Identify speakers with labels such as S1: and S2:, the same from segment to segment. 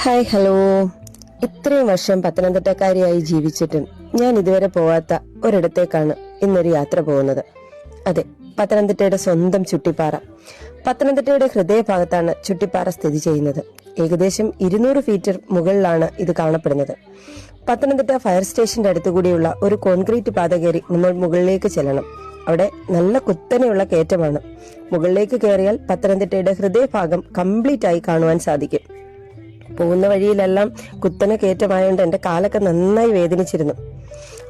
S1: Hi hello. ഇത്രയും വർഷം പത്തനംതിട്ടക്കാരിയായി ജീവിച്ചിട്ടും ഞാൻ ഇതുവരെ പോവാത്ത ഒരിടത്തേക്കാണ് ഇന്നൊരു യാത്ര പോകുന്നത്. അതെ, പത്തനംതിട്ടയുടെ സ്വന്തം ചുട്ടിപ്പാറ. പത്തനംതിട്ടയുടെ ഹൃദയഭാഗത്താണ് ചുട്ടിപ്പാറ സ്ഥിതി ചെയ്യുന്നത്. ഏകദേശം 200 ഫീറ്റ് മുകളിലാണ് ഇത് കാണപ്പെടുന്നത്. പത്തനംതിട്ട ഫയർ സ്റ്റേഷന്റെ അടുത്തുകൂടിയുള്ള ഒരു കോൺക്രീറ്റ് പാത കയറി നമ്മൾ മുകളിലേക്ക് ചെല്ലണം. അവിടെ നല്ല കുത്തനെയുള്ള കയറ്റമാണ്. മുകളിലേക്ക് കയറിയാൽ പത്തനംതിട്ടയുടെ ഹൃദയഭാഗം കംപ്ലീറ്റ് ആയി കാണുവാൻ സാധിക്കും. പോകുന്ന വഴിയിലെല്ലാം കുത്തനെ കയറ്റമായോണ്ട് എന്റെ കാലൊക്കെ നന്നായി വേദനിച്ചിരുന്നു.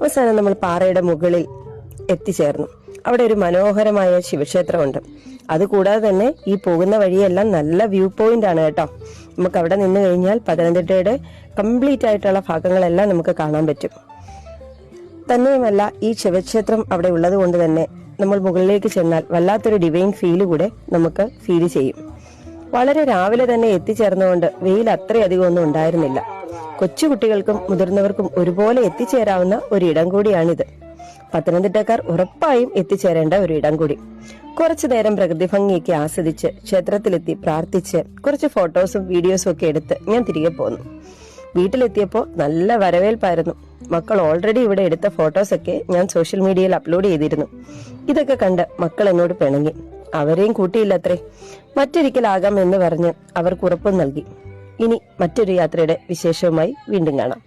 S1: അവസാനം നമ്മൾ പാറയുടെ മുകളിൽ എത്തിച്ചേർന്നു. അവിടെ ഒരു മനോഹരമായ ശിവക്ഷേത്രമുണ്ട്. അതുകൂടാതെ തന്നെ ഈ പോകുന്ന വഴിയെല്ലാം നല്ല വ്യൂ പോയിന്റ് ആണ് കേട്ടോ. നമുക്ക് അവിടെ നിന്ന് കഴിഞ്ഞാൽ പത്തനംതിട്ടയുടെ കംപ്ലീറ്റ് ആയിട്ടുള്ള ഭാഗങ്ങളെല്ലാം നമുക്ക് കാണാൻ പറ്റും. തന്നെയുമല്ല, ഈ ശിവക്ഷേത്രം അവിടെ ഉള്ളത് കൊണ്ട് തന്നെ നമ്മൾ മുകളിലേക്ക് ചെന്നാൽ വല്ലാത്തൊരു ഡിവൈൻ ഫീല് കൂടെ നമുക്ക് ഫീൽ ചെയ്യും. വളരെ രാവിലെ തന്നെ എത്തിച്ചേർന്നുകൊണ്ട് വെയിൽ അത്രയധികം ഒന്നും ഉണ്ടായിരുന്നില്ല. കൊച്ചുകുട്ടികൾക്കും മുതിർന്നവർക്കും ഒരുപോലെ എത്തിച്ചേരാവുന്ന ഒരു ഇടം കൂടിയാണിത്. പത്തനംതിട്ടക്കാർ ഉറപ്പായും എത്തിച്ചേരേണ്ട ഒരു ഇടം കൂടി. കുറച്ചു നേരം പ്രകൃതി ഭംഗിയൊക്കെ ആസ്വദിച്ച് ക്ഷേത്രത്തിലെത്തി പ്രാർത്ഥിച്ച് കുറച്ച് ഫോട്ടോസും വീഡിയോസും ഒക്കെ എടുത്ത് ഞാൻ തിരികെ പോന്നു. വീട്ടിലെത്തിയപ്പോൾ നല്ല വരവേൽപ്പായിരുന്നു. മക്കൾ ഓൾറെഡി ഇവിടെ എടുത്ത ഫോട്ടോസൊക്കെ ഞാൻ സോഷ്യൽ മീഡിയയിൽ അപ്ലോഡ് ചെയ്തിരുന്നു. ഇതൊക്കെ കണ്ട് മക്കൾ എന്നോട് പിണങ്ങി. അവരെയും കൂട്ടിയില്ലത്രേ. മറ്റൊരിക്കലാകാം എന്ന് പറഞ്ഞ് അവർക്ക് ഉറപ്പും നൽകി. ഇനി മറ്റൊരു യാത്രയുടെ വിശേഷവുമായി വീണ്ടും കാണാം.